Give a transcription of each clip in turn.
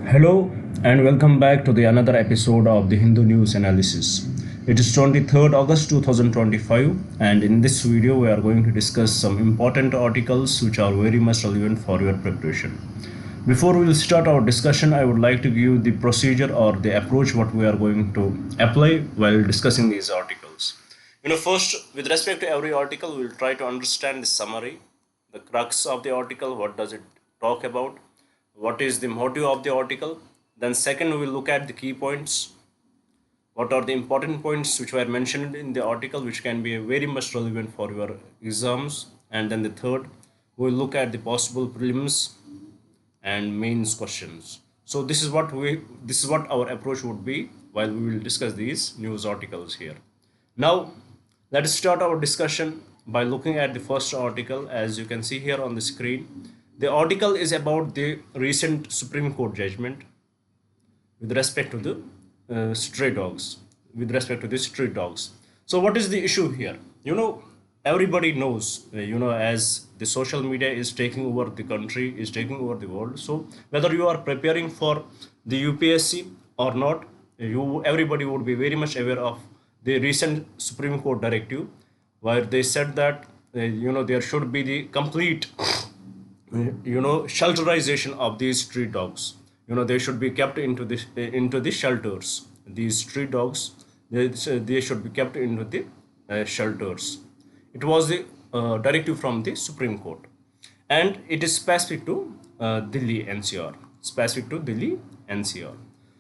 Hello and welcome back to the another episode of the Hindu News Analysis. It is 23rd August 2025 and in this video we are going to discuss some important articles which are very much relevant for your preparation. Before we will start our discussion, I would like to give the procedure or the approach what we are going to apply while discussing these articles. First, with respect to every article, we will try to understand the summary, the crux of the article, what does it talk about, what is the motive of the article. Then second, we will look at the key points, what are the important points which were mentioned in the article which can be very much relevant for your exams. And then the third, we will look at the possible prelims and mains questions. So this is what our approach would be while we will discuss these news articles here. Now let us start our discussion by looking at the first article. As you can see here on the screen, the article is about the recent Supreme Court judgment with respect to the stray dogs. So what is the issue here? Everybody knows, as the social media is taking over the country, is taking over the world. So whether you are preparing for the UPSC or not, everybody would be very much aware of the recent Supreme Court directive, where they said that there should be the complete shelterization of these street dogs. They should be kept into the shelters. These street dogs, they should be kept into the shelters. It was the directive from the Supreme Court, and it is specific to Delhi NCR.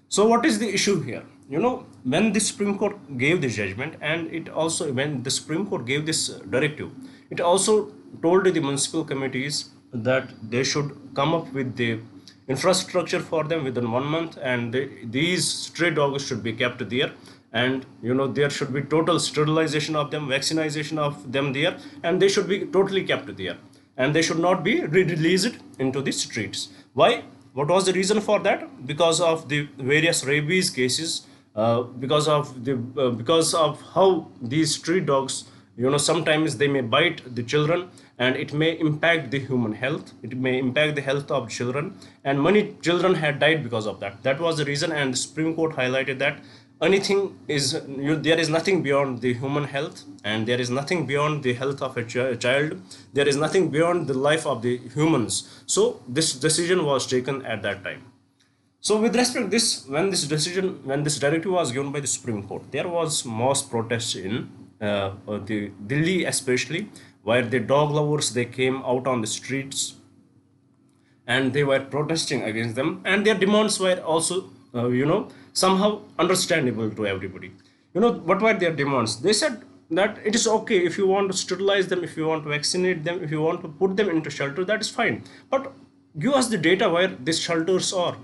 So what is the issue here? When the Supreme Court gave this judgment, and when the Supreme Court gave this directive, it also told the municipal committees that they should come up with the infrastructure for them within 1 month, and these stray dogs should be kept there, and there should be total sterilization of them, vaccination of them there, and they should be totally kept there, and they should not be released into the streets. Why? What was the reason for that? Because of the various rabies cases, because of how these street dogs, sometimes they may bite the children, and it may impact the human health, it may impact the health of children, and many children had died because of that. That was the reason, and the Supreme Court highlighted that there is nothing beyond the human health, and there is nothing beyond the health of a child, there is nothing beyond the life of the humans. So this decision was taken at that time. So with respect to this, when this directive was given by the Supreme Court, there was mass protests in the Delhi especially, where the dog lovers, they came out on the streets and they were protesting against them, and their demands were also somehow understandable to everybody. What were their demands? They said that it is okay if you want to sterilize them, if you want to vaccinate them, if you want to put them into shelter, that is fine, but give us the data where these shelters are.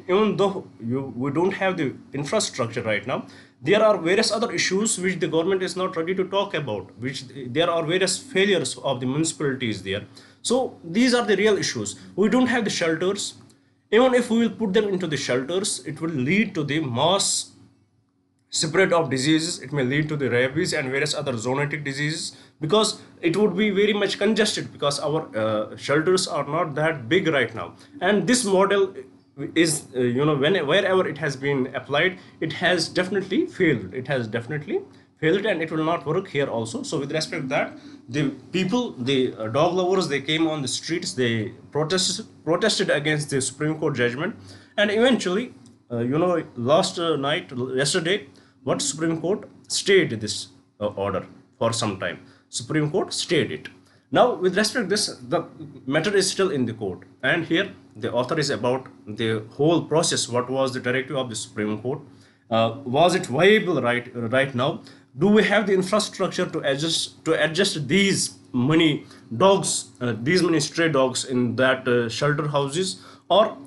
Even though we don't have the infrastructure right now, there are various other issues which the government is not ready to talk about, which there are various failures of the municipalities there. So these are the real issues. We don't have the shelters. Even if we will put them into the shelters, it will lead to the mass spread of diseases. It may lead to the rabies and various other zoonotic diseases, because it would be very much congested, because our shelters are not that big right now. And this model is wherever it has been applied, it has definitely failed. And it will not work here also. So with respect to that, the people, the dog lovers, they came on the streets, they protested against the Supreme Court judgment, and eventually yesterday, what Supreme Court stayed this order for some time. Supreme Court stayed it. Now with respect to this, the matter is still in the court, and here the author is about the whole process. What was the directive of the Supreme Court? Was it viable right now? Do we have the infrastructure to adjust these many dogs, these many stray dogs in that shelter houses? Or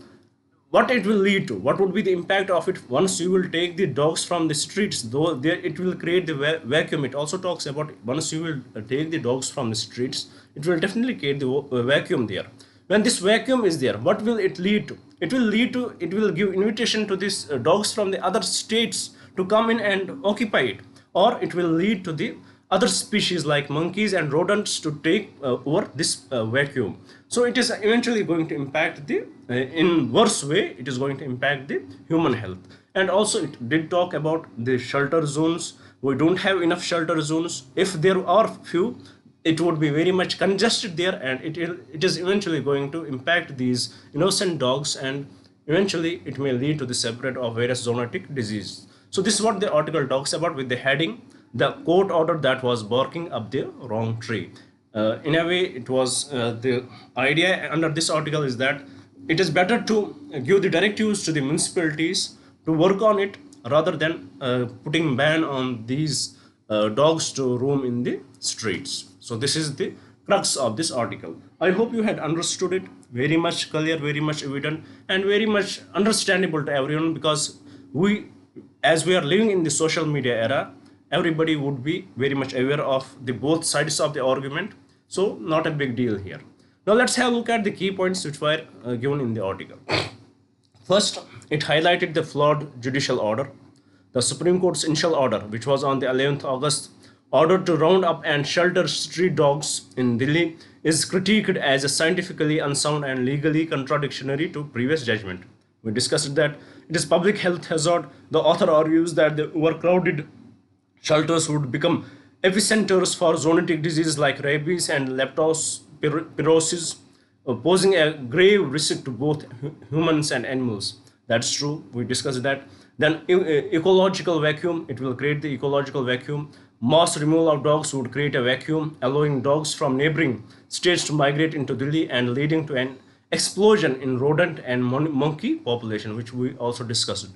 what it will lead to? What would be the impact of it once you will take the dogs from the streets? Though there, it will create the vacuum. It also talks about once you will take the dogs from the streets, it will definitely create the vacuum there. When this vacuum is there, what will it lead to? It will give invitation to these dogs from the other states to come in and occupy it, or it will lead to the other species like monkeys and rodents to take over this vacuum. So it is eventually going to impact the in worse way, it is going to impact the human health. And also it did talk about the shelter zones. We don't have enough shelter zones. If there are few, it would be very much congested there, and it is eventually going to impact these innocent dogs, and eventually it may lead to the spread of various zoonotic diseases. So this is what the article talks about with the heading, the court order that was barking up the wrong tree. In a way, it was the idea under this article is that it is better to give the directives to the municipalities to work on it rather than putting ban on these dogs to roam in the streets. So this is the crux of this article. I hope you had understood it. Very much clear, very much evident, and very much understandable to everyone, because as we are living in the social media era, everybody would be very much aware of the both sides of the argument. So not a big deal here. Now let's have a look at the key points which were given in the article. First, it highlighted the flawed judicial order. The Supreme Court's initial order, which was on the 11th August, ordered to round up and shelter street dogs in Delhi, is critiqued as a scientifically unsound and legally contradictory to previous judgment. We discussed that it is public health hazard. The author argues that the overcrowded shelters would become epicenters for zoonotic diseases like rabies and leptospirosis, posing a grave risk to both humans and animals. That's true. We discussed that. Then ecological vacuum, it will create the ecological vacuum. Mass removal of dogs would create a vacuum, allowing dogs from neighboring states to migrate into Delhi and leading to an explosion in rodent and monkey population, which we also discussed.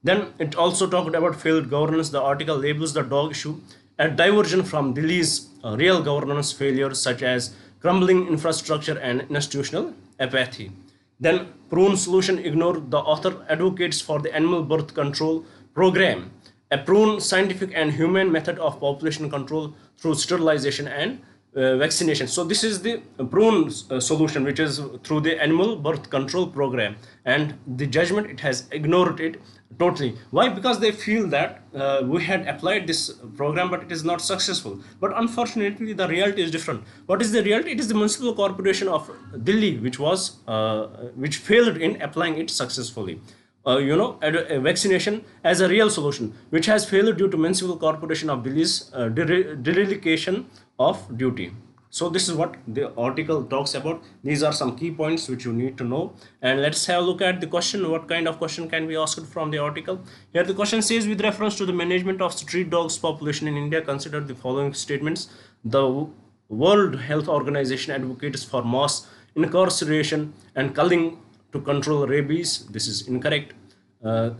Then it also talked about failed governance. The article labels the dog issue a diversion from Delhi's real governance failures, such as crumbling infrastructure and institutional apathy. Then prune solution ignored. The author advocates for the animal birth control program, a proven scientific and humane method of population control through sterilization and vaccination. So this is the prune solution, which is through the animal birth control program, and the judgment, it has ignored it totally. Why? Because they feel that we had applied this program but it is not successful. But unfortunately the reality is different. What is the reality? It is the municipal corporation of Delhi which failed in applying it successfully. Vaccination as a real solution, which has failed due to municipal corporation of Delhi's dereliction of duty. So this is what the article talks about. These are some key points which you need to know. And let's have a look at the question. What kind of question can be asked from the article? Here the question says, with reference to the management of street dogs population in India, consider the following statements. The World Health Organization advocates for mass incarceration and culling to control rabies. This is incorrect.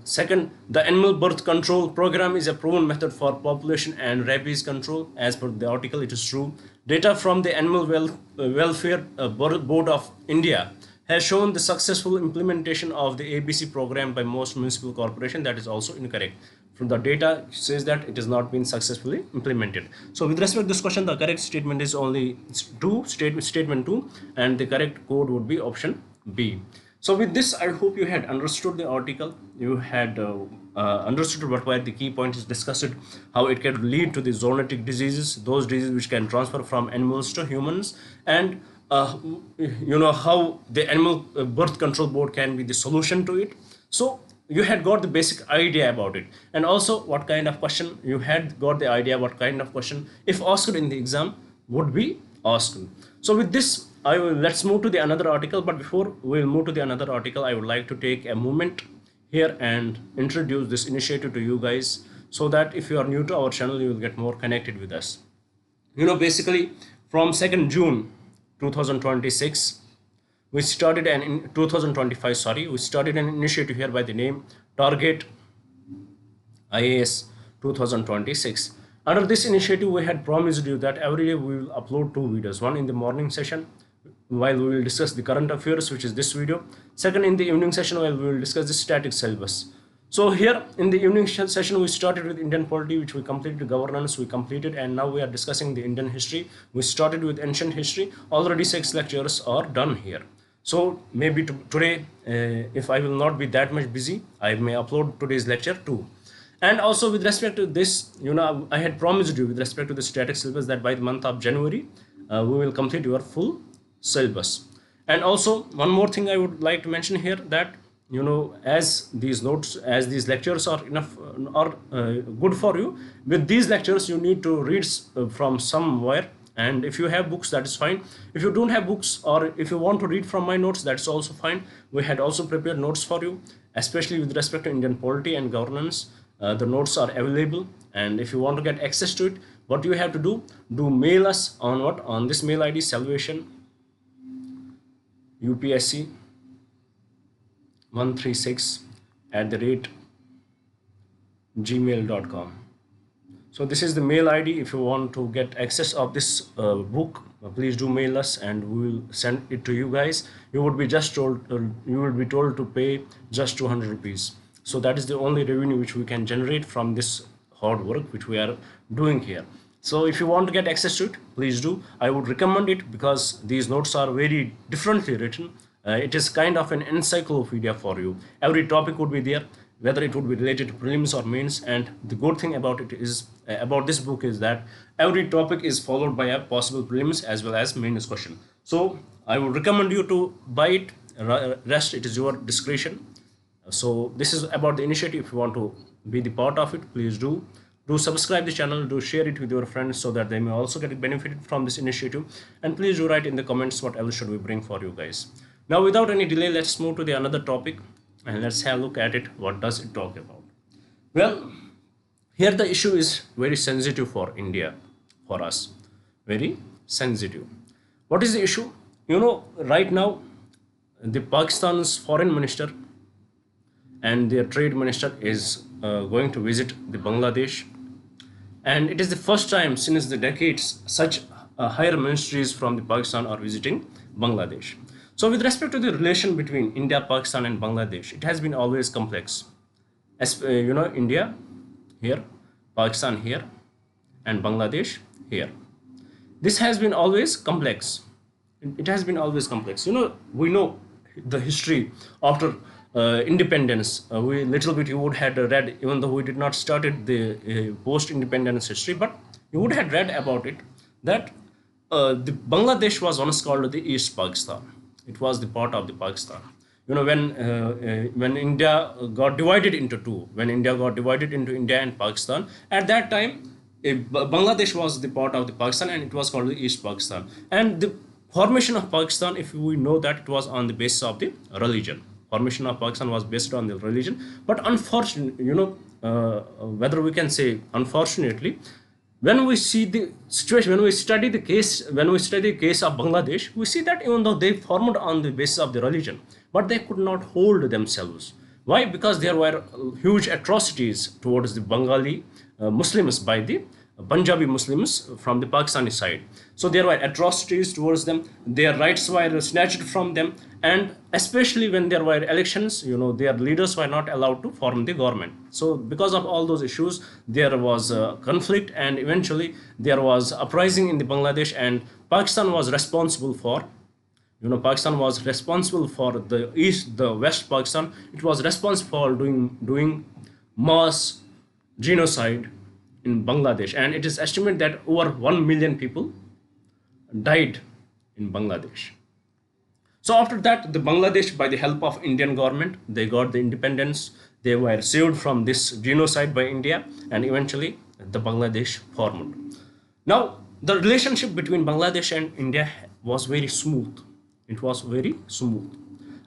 Second, the animal birth control program is a proven method for population and rabies control. As per the article, it is true. Data from the Animal Welfare Board of India has shown the successful implementation of the ABC program by most municipal corporations. That is also incorrect. From the data says that it has not been successfully implemented. So with respect to this question, the correct statement is only statement 2, and the correct code would be option B. So with this, I hope you had understood the article. You had understood what were the key points discussed, how it can lead to the zoonotic diseases, those diseases which can transfer from animals to humans, and how the animal birth control board can be the solution to it. So you had got the basic idea about it, and also what kind of question you had got the idea what kind of question, if asked in the exam, would be asked. So with this, let's move to the another article. But before we'll move to the another article, I would like to take a moment here and introduce this initiative to you guys, so that if you are new to our channel, you will get more connected with us. Basically from 2nd June 2026, we started in 2025, sorry, we started an initiative here by the name Target IAS 2026. Under this initiative, we had promised you that every day we will upload 2 videos. One in the morning session, while we will discuss the current affairs, which is this video. Second, in the evening session, while we will discuss the static syllabus. So here in the evening session, we started with Indian polity, which we completed, governance we completed, and now we are discussing the Indian history. We started with ancient history. Already 6 lectures are done here. So maybe today, if I will not be that much busy, I may upload today's lecture too. And also with respect to this, I had promised you with respect to the static syllabus that by the month of January, we will complete your full syllabus. And also one more thing I would like to mention here, that as these notes, as these lectures are enough are good for you, with these lectures you need to read from somewhere. And if you have books, that is fine. If you don't have books, or if you want to read from my notes, that's also fine. We had also prepared notes for you, especially with respect to Indian polity and governance. The notes are available, and if you want to get access to it, what you have to do mail us on what, on this mail ID, salvation UPSC 136@gmail.com. So this is the mail ID. If you want to get access of this book, please do mail us, and we will send it to you guys. You will be told to pay just 200 rupees. So that is the only revenue which we can generate from this hard work which we are doing here. So if you want to get access to it, please do. I would recommend it because these notes are very differently written. It is kind of an encyclopedia for you. Every topic would be there, whether it would be related to prelims or mains. And the good thing about it is, about this book, is that every topic is followed by a possible prelims as well as mains question. So I would recommend you to buy it. Rest, it is your discretion. So this is about the initiative. If you want to be the part of it, please do subscribe the channel, do share it with your friends so that they may also get benefited from this initiative. And please do write in the comments what else should we bring for you guys. Now without any delay, let's move to the another topic, and let's have a look at it. What does it talk about? Well, here the issue is very sensitive for India, for us, very sensitive. What is the issue? Right now the Pakistan's foreign minister and their trade minister is going to visit the Bangladesh, and it is the first time since the decades such higher ministries from the Pakistan are visiting Bangladesh. So with respect to the relation between India, Pakistan and Bangladesh, it has been always complex. As India here, Pakistan here, and Bangladesh here. This has been always complex. It has been always complex. We know the history after independence. We little bit you would had read, even though we did not started the post-independence history, but you would have read about it, that the Bangladesh was once called the East Pakistan. It was the part of the Pakistan. When India got divided into two, when India got divided into India and Pakistan, at that time Bangladesh was the part of the Pakistan, and it was called the East Pakistan. And the formation of Pakistan, if we know that, it was on the basis of the religion. Formation of Pakistan was based on the religion. But unfortunately, whether we can say unfortunately, when we see the situation, when we study the case of Bangladesh, we see that even though they formed on the basis of the religion, but they could not hold themselves. Why? Because there were huge atrocities towards the Bengali Muslims by the Punjabi Muslims from the Pakistani side. So there were atrocities towards them. Their rights were snatched from them, and especially when there were elections, their leaders were not allowed to form the government. So because of all those issues, there was a conflict, and eventually there was uprising in the Bangladesh, and Pakistan was responsible for the West Pakistan. It was responsible for doing mass genocide in Bangladesh, and it is estimated that over 1 million people died in Bangladesh. So after that, the Bangladesh, by the help of Indian government, they got the independence. They were saved from this genocide by India, and eventually the Bangladesh formed. Now the relationship between Bangladesh and India was very smooth. It was very smooth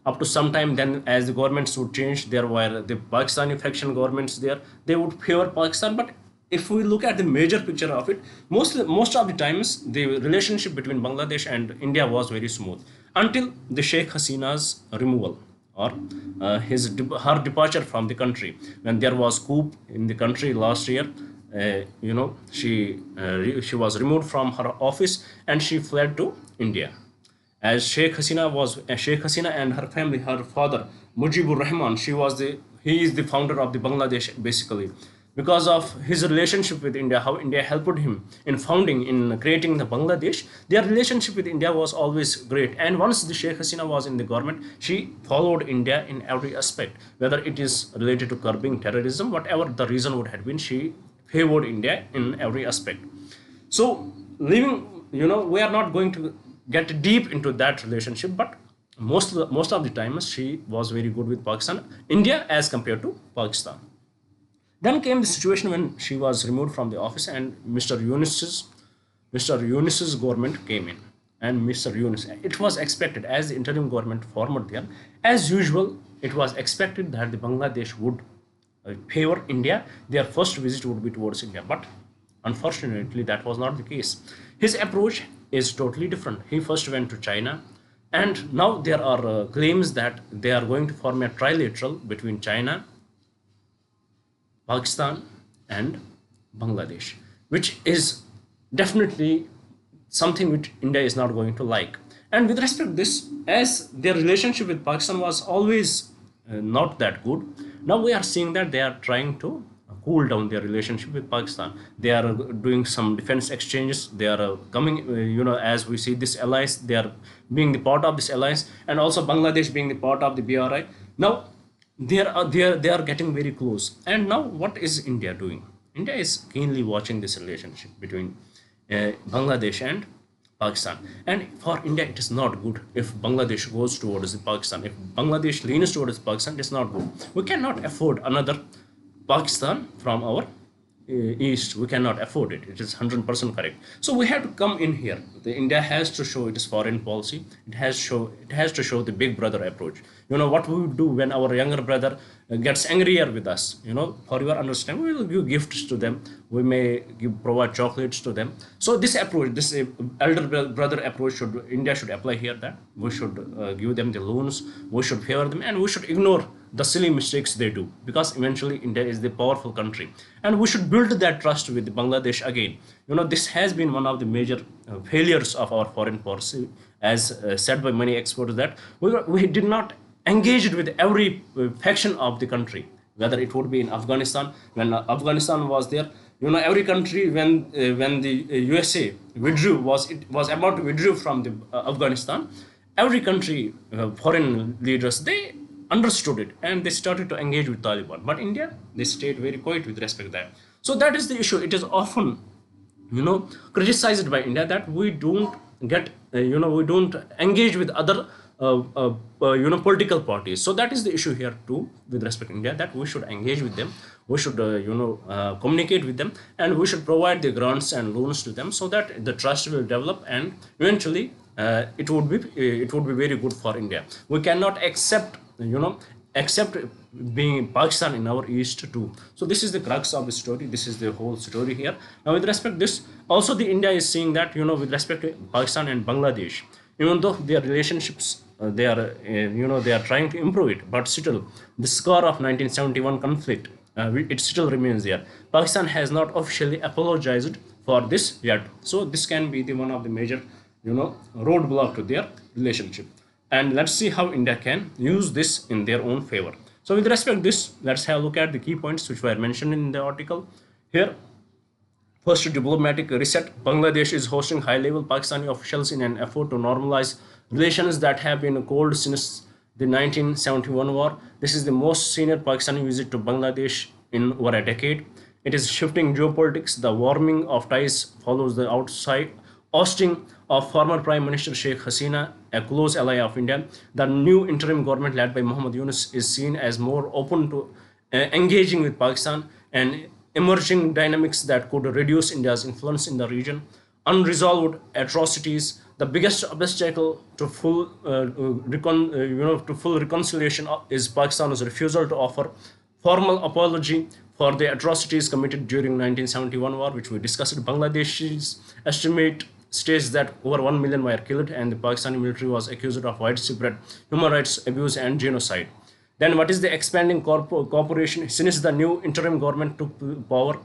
up to some time. Then as the governments would change, there were the Pakistani faction governments there. They would favor Pakistan, but if we look at the major picture of it, most of the times the relationship between Bangladesh and India was very smooth, until the Sheikh Hasina's removal, or her departure from the country. When there was coup in the country last year, she was removed from her office and she fled to India. As Sheikh Hasina and her family, her father Mujibur Rahman, he is the founder of the Bangladesh basically. because of his relationship with India, how India helped him in founding, in creating the Bangladesh. Their relationship with India was always great. And once the Sheikh Hasina was in the government, she followed India in every aspect, whether it is related to curbing terrorism, whatever the reason would have been, she favored India in every aspect. So, leaving, we are not going to get deep into that relationship, but most of the times she was very good with Pakistan, India as compared to Pakistan. Then came the situation when she was removed from the office and Mr. Yunus's government came in. And Mr. Yunus, it was expected as the interim government formed there, as usual, it was expected that the Bangladesh would favor India. Their first visit would be towards India, but unfortunately, that was not the case. His approach is totally different. He first went to China, and now there are claims that they are going to form a trilateral between China, Pakistan, and Bangladesh, which is definitely something which India is not going to like. And with respect to this, as their relationship with Pakistan was always not that good, now we are seeing that they are trying to cool down their relationship with Pakistan. They are doing some defense exchanges. They are coming, as we see this alliance, they are being the part of this alliance, and also Bangladesh being the part of the BRI. Now they are getting very close. And now what is India doing? India is keenly watching this relationship between Bangladesh and Pakistan. And for India, it is not good if Bangladesh goes towards Pakistan. If Bangladesh leans towards Pakistan, it's not good. We cannot afford another Pakistan from our east. We cannot afford it. It is 100% correct. So we have to come in here. India has to show its foreign policy. It has to show the big brother approach. What we would do when our younger brother gets angrier with us. For your understanding, we will give gifts to them. We may provide chocolates to them. So this approach, this elder brother approach, India should apply here. That we should give them the loans. We should favor them, and we should ignore the silly mistakes they do, because eventually India is the powerful country, and we should build that trust with Bangladesh again. This has been one of the major failures of our foreign policy, as said by many experts, that we did not engage with every faction of the country, whether it would be in Afghanistan. When Afghanistan was there, every country, when the USA was about to withdraw from the Afghanistan, every country, foreign leaders, they understood it and they started to engage with Taliban. But India, they stayed very quiet with respect to that. So that is the issue. It is often, criticized by India that we don't we don't engage with other, political parties. So that is the issue here too, with respect to India, that we should engage with them. We should, communicate with them, and we should provide the grants and loans to them, so that the trust will develop, and eventually it would be very good for India. We cannot accept being Pakistan in our east too. So this is the crux of the story. This is the whole story here. Now with respect to this, also the India is seeing that, with respect to Pakistan and Bangladesh, even though their relationships, they are trying to improve it, but still the scar of 1971 conflict, it still remains there. Pakistan has not officially apologized for this yet. So this can be the one of the major, roadblock to their relationship. And let's see how India can use this in their own favor. So with respect to this, let's have a look at the key points which were mentioned in the article. Here, first, diplomatic reset. Bangladesh is hosting high-level Pakistani officials in an effort to normalize relations that have been cold since the 1971 war. This is the most senior Pakistani visit to Bangladesh in over a decade. It is shifting geopolitics. The warming of ties follows the ousting of former Prime Minister Sheikh Hasina, a close ally of India. The new interim government led by Mohammad Yunus is seen as more open to engaging with Pakistan and emerging dynamics that could reduce India's influence in the region. Unresolved atrocities. The biggest obstacle to full reconciliation is Pakistan's refusal to offer formal apology for the atrocities committed during 1971 war, which we discussed. Bangladesh's estimate states that over 1 million were killed, and the Pakistani military was accused of widespread human rights abuse and genocide. Then what is the expanding cooperation? Since the new interim government took power,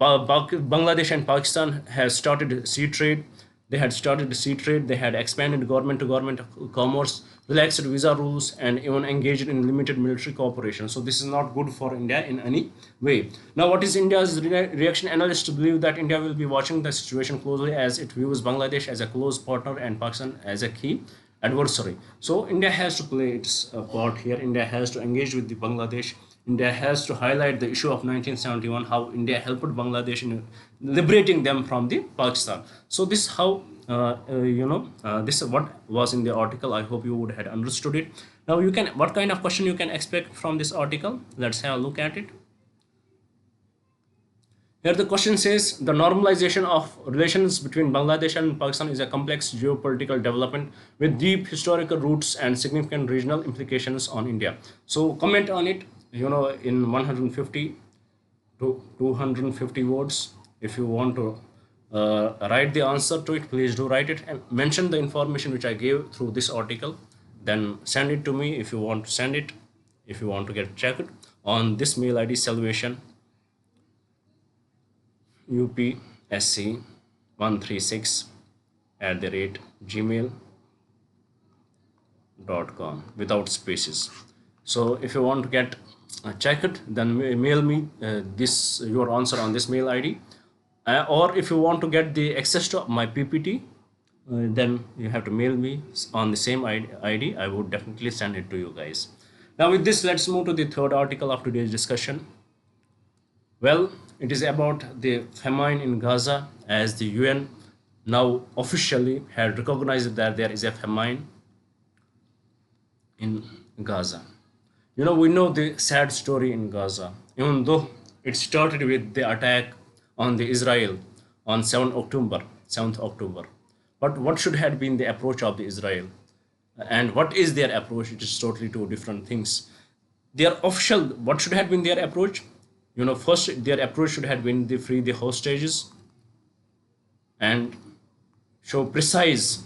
Bangladesh and Pakistan has started sea trade. They had expanded government to government commerce. relaxed visa rules, and even engaged in limited military cooperation. So this is not good for India in any way. Now, what is India's reaction? Analysts believe that India will be watching the situation closely, as it views Bangladesh as a close partner and Pakistan as a key adversary. So India has to play its part here. India has to engage with the Bangladesh. India has to highlight the issue of 1971, how India helped Bangladesh in liberating them from the Pakistan. So this is how this is what was in the article. I hope you would have understood it. Now you can, what kind of question you can expect from this article? Let's have a look at it. Here the question says, the normalization of relations between Bangladesh and Pakistan is a complex geopolitical development with deep historical roots and significant regional implications on India. So comment on it, in 150 to 250 words. If you want to write the answer to it, please do write it and mention the information which I gave through this article. Then send it to me if you want to send it, if you want to get checked on this mail ID, salvation UPSC 136 @gmail.com without spaces. So if you want to get checked, then mail me your answer on this mail ID. Or if you want to get the access to my PPT, then you have to mail me on the same ID. I would definitely send it to you guys. Now with this, let's move to the third article of today's discussion. Well, it is about the famine in Gaza, as the UN now officially had recognized that there is a famine in Gaza. We know the sad story in Gaza, even though it started with the attack on the Israel on 7th October. But what should have been the approach of the Israel? And what is their approach? It is totally two different things. What should have been their approach? First, their approach should have been to free the hostages and show precise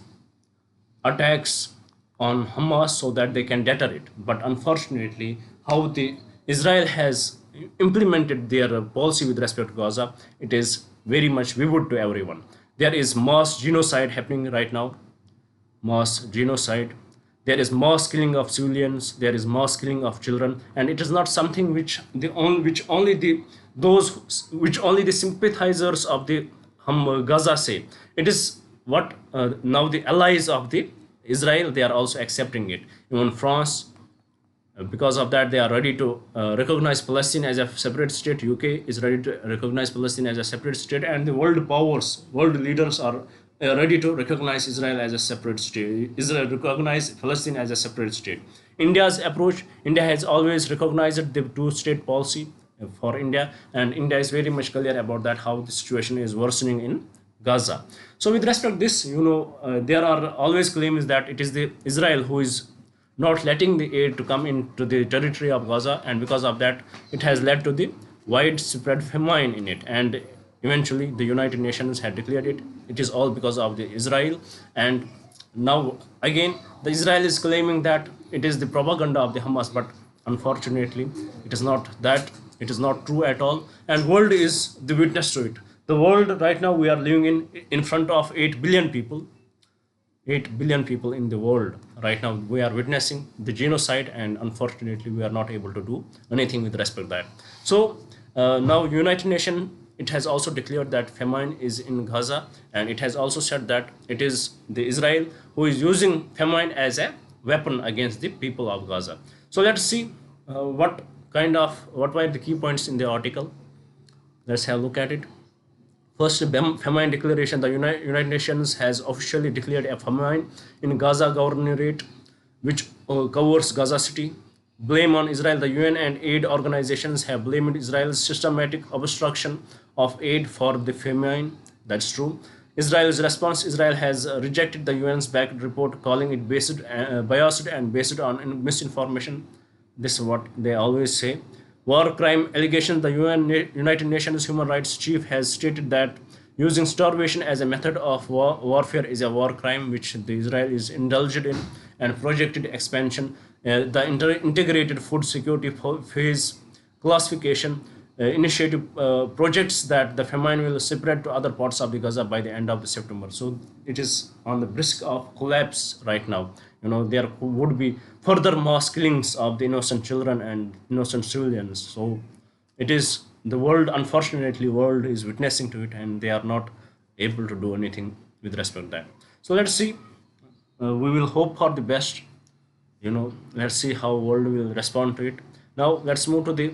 attacks on Hamas so that they can deter it. But unfortunately, how the Israel has implemented their policy with respect to Gaza, it is very much vivid to everyone. There is mass genocide happening right now. Mass genocide. There is mass killing of civilians. There is mass killing of children, and it is not something which only the sympathizers of the Gaza say. It is what now the allies of the Israel, they are also accepting it. Even France, because of that, they are ready to recognize Palestine as a separate state. UK is ready to recognize Palestine as a separate state, and the world powers, world leaders are ready to recognize Israel as a separate state. Israel recognize Palestine as a separate state. India's approach, India has always recognized the two-state policy for India, and India is very much clear about that, how the situation is worsening in Gaza. So with respect to this, there are always claims that it is the Israel who is not letting the aid to come into the territory of Gaza, and because of that, it has led to the widespread famine in it. And eventually, the United Nations had declared it. It is all because of the Israel. And now again, the Israel is claiming that it is the propaganda of the Hamas, but unfortunately, it is not that. It is not true at all. And world is the witness to it. The world right now, we are living in front of 8 billion people. 8 billion people in the world right now. We are witnessing the genocide, and unfortunately we are not able to do anything with respect to that. So now United Nations, it has also declared that famine is in Gaza, and it has also said that it is the Israel who is using famine as a weapon against the people of Gaza. So let's see what were the key points in the article. Let's have a look at it. First, famine declaration. The United Nations has officially declared a famine in Gaza governorate, which covers Gaza city. Blame on Israel. The UN and aid organizations have blamed Israel's systematic obstruction of aid for the famine. That's true. Israel's response: Israel has rejected the UN's backed report, calling it biased and based on misinformation. This is what they always say. War crime allegations. The United Nations Human Rights Chief has stated that using starvation as a method of warfare is a war crime, which the Israel is indulged in, and projected expansion. The integrated food security phase classification. initiative projects that the famine will spread to other parts of the Gaza by the end of the September. So it is on the brisk of collapse right now. There would be further mass killings of the innocent children and innocent civilians. So it is the world, unfortunately, world is witnessing to it, and they are not able to do anything with respect to that. So let's see. We will hope for the best. Let's see how world will respond to it. Now let's move to the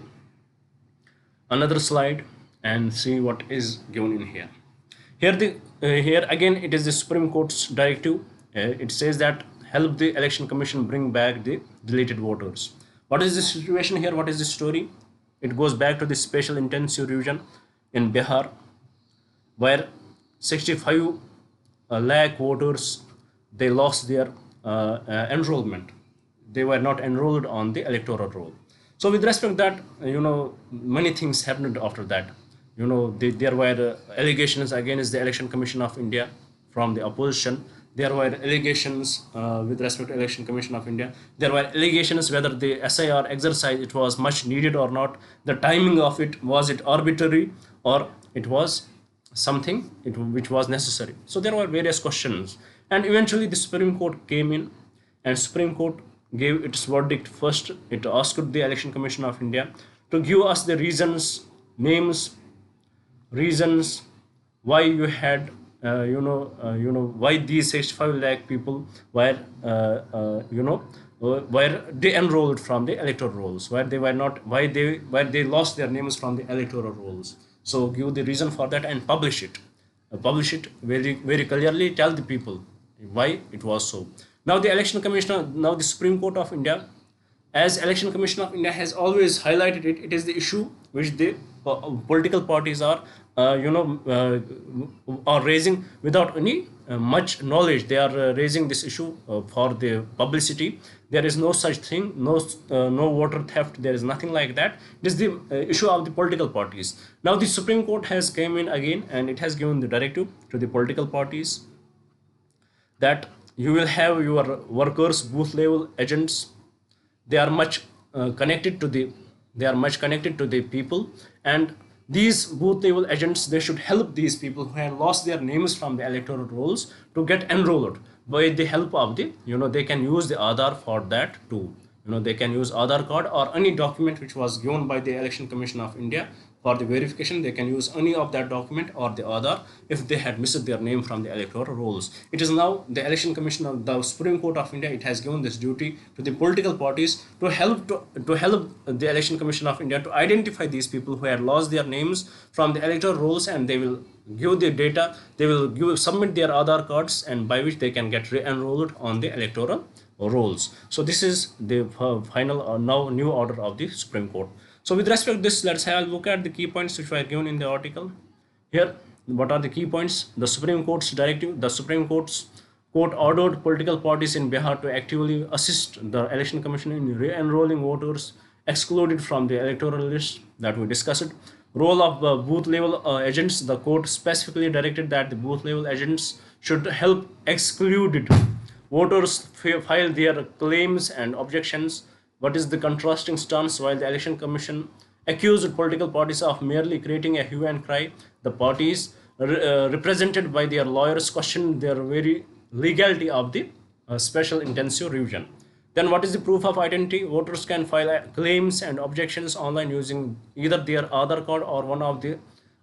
another slide and see what is given in here. Here again it is the Supreme Court's directive. It says that help the election commission bring back the deleted voters. What is the situation here? What is the story? It goes back to the special intensive revision in Bihar, where 65 lakh voters, they lost their enrollment. They were not enrolled on the electoral roll. So with respect to that, many things happened after that. There were allegations against the Election Commission of India from the opposition. There were allegations with respect to Election Commission of India. There were allegations whether the SIR exercise, it was much needed or not. The timing of it, was it arbitrary or it was something which was necessary. So there were various questions. And eventually the Supreme Court came in, and Supreme Court gave its verdict first. It asked the Election Commission of India to give us the reasons why you had why these 65 lakh people were were de-enrolled from the electoral rolls, where they were not, why they lost their names from the electoral rolls. So give the reason for that and publish it very very clearly, tell the people why it was so. Now the Supreme Court of India, as Election Commission of India has always highlighted it, it is the issue which the political parties are raising without any much knowledge. They are raising this issue for the publicity. There is no such thing, no voter theft. There is nothing like that. It is the issue of the political parties. Now the Supreme Court has came in again, and it has given the directive to the political parties that you will have your workers, booth level agents. They are much connected to the people, and these booth level agents, they should help these people who have lost their names from the electoral rolls to get enrolled by the help of the, they can use the Aadhaar for that too. They can use Aadhaar card or any document which was given by the Election Commission of India for the verification. They can use any of that document or the Aadhaar if they had missed their name from the electoral rolls. It is now the Election Commission of the Supreme Court of India, it has given this duty to the political parties to help the Election Commission of India to identify these people who had lost their names from the electoral rolls, and they will give the data, they will submit their Aadhaar cards, and by which they can get re-enrolled on the electoral rolls. So this is the final now new order of the Supreme Court. So with respect to this, let's have a look at the key points which were given in the article. Here, what are the key points? The Supreme Court's directive. The Supreme Court ordered political parties in Bihar to actively assist the Election Commission in re-enrolling voters excluded from the electoral list that we discussed. Role of booth level agents. The court specifically directed that the booth level agents should help excluded voters file their claims and objections. What is the contrasting stance? While the Election Commission accused political parties of merely creating a hue and cry, the parties represented by their lawyers questioned their very legality of the special intensive revision. Then what is the proof of identity? Voters can file claims and objections online using either their Aadhaar card or one of the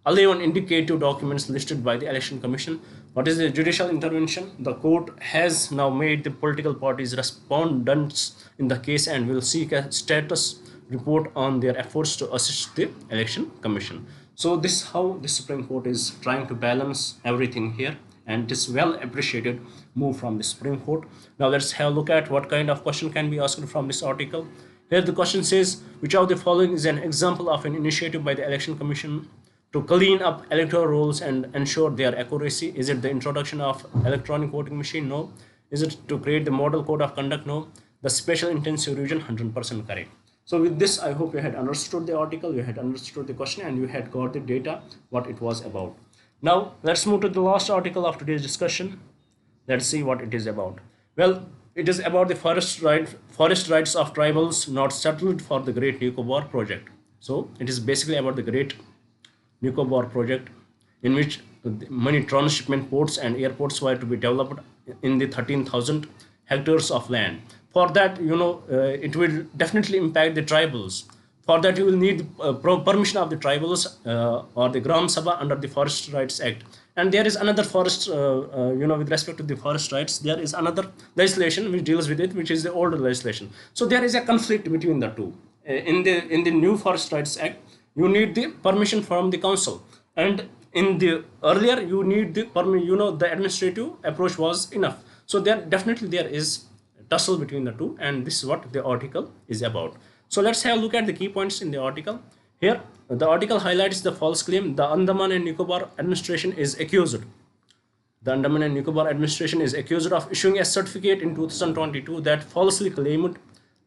11 indicative documents listed by the Election Commission. What is the judicial intervention? The court has now made the political parties respondents in the case and will seek a status report on their efforts to assist the Election Commission. So this is how the Supreme Court is trying to balance everything here, and it is well appreciated move from the Supreme Court. Now let's have a look at what kind of question can be asked from this article. Here the question says, which of the following is an example of an initiative by the Election Commission to clean up electoral rolls and ensure their accuracy? Is it the introduction of electronic voting machine? No. Is it to create the model code of conduct? No. The special intensive revision? 100% correct. So with this, I hope you had understood the article, you had understood the question, and you had got the data what it was about. Now let's move to the last article of today's discussion. Let's see what it is about. Well, it is about the forest rights of tribals not settled for the Great Nicobar project. So it is basically about the Great Nicobar project, in which many transshipment ports and airports were to be developed in the 13,000 hectares of land. For that, it will definitely impact the tribals. For that, you will need permission of the tribals or the Gram Sabha under the Forest Rights Act. And there is another forest, with respect to the forest rights, there is another legislation which deals with it, which is the older legislation. So there is a conflict between the two. In the new Forest Rights Act, you need the permission from the council, and in the earlier you need the the administrative approach was enough. So there is a tussle between the two, and this is what the article is about. So let's have a look at the key points in the article. Here the article highlights the false claim. The Andaman and Nicobar administration is accused of issuing a certificate in 2022 that falsely claimed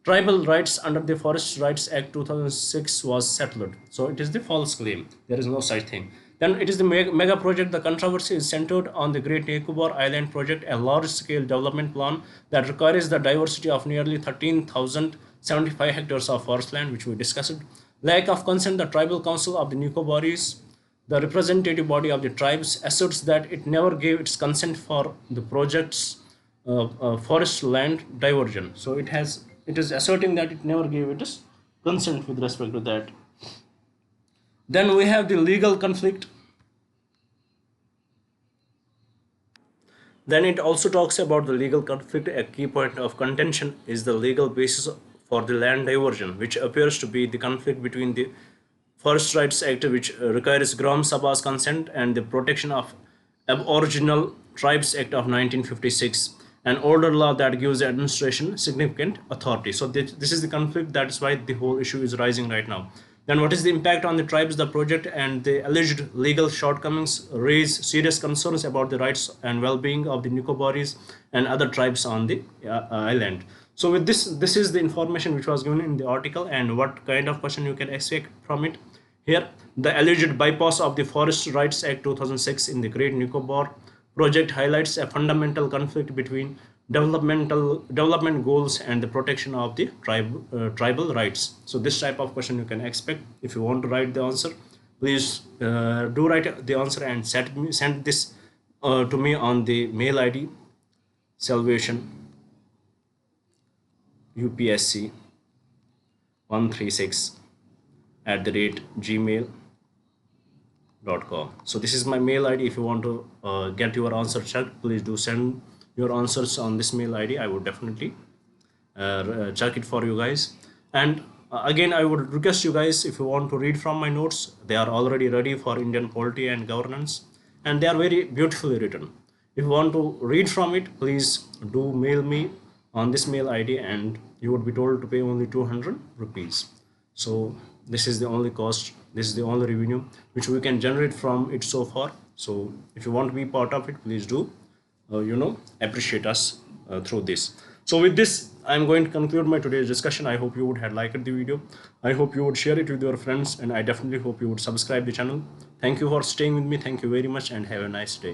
tribal rights under the Forest Rights Act 2006 was settled. So it is the false claim. There is no such thing. Then it is the mega project. The controversy is centered on the Great Nicobar Island project, a large-scale development plan that requires the diversity of nearly 13,075 hectares of forest land, which we discussed. Lack of consent. The Tribal Council of the Nicobaris, the representative body of the tribes, asserts that it never gave its consent for the project's forest land diversion. So it is asserting that it never gave its consent with respect to that. Then we have the legal conflict. Then it also talks about the legal conflict. A key point of contention is the legal basis for the land diversion, which appears to be the conflict between the Forest Rights Act, which requires Gram Sabha's consent, and the Protection of Aboriginal Tribes Act of 1956, an older law that gives the administration significant authority. So this is the conflict. That is why the whole issue is rising right now. Then what is the impact on the tribes? The project and the alleged legal shortcomings raise serious concerns about the rights and well-being of the Nicobaris and other tribes on the island. So with this is the information which was given in the article, and what kind of question you can expect from it. Here, the alleged bypass of the Forest Rights Act 2006 in the Great Nicobar project highlights a fundamental conflict between development goals and the protection of the tribal rights. So this type of question you can expect. If you want to write the answer, please do write the answer and send this to me on the mail ID salvation UPSC 136 @gmail.com. So this is my mail ID. If you want to get your answer checked, please do send your answers on this mail ID. I would definitely check it for you guys. And again, I would request you guys, if you want to read from my notes, they are already ready for Indian polity and governance, and they are very beautifully written. If you want to read from it, please do mail me on this mail ID, and you would be told to pay only 200 rupees. So this is the only cost, this is the only revenue which we can generate from it so far. So if you want to be part of it, please do appreciate us through this. So with this, I'm going to conclude my today's discussion. I hope you would have liked the video. I hope you would share it with your friends, and I definitely hope you would subscribe the channel. Thank you for staying with me. Thank you very much, and have a nice day.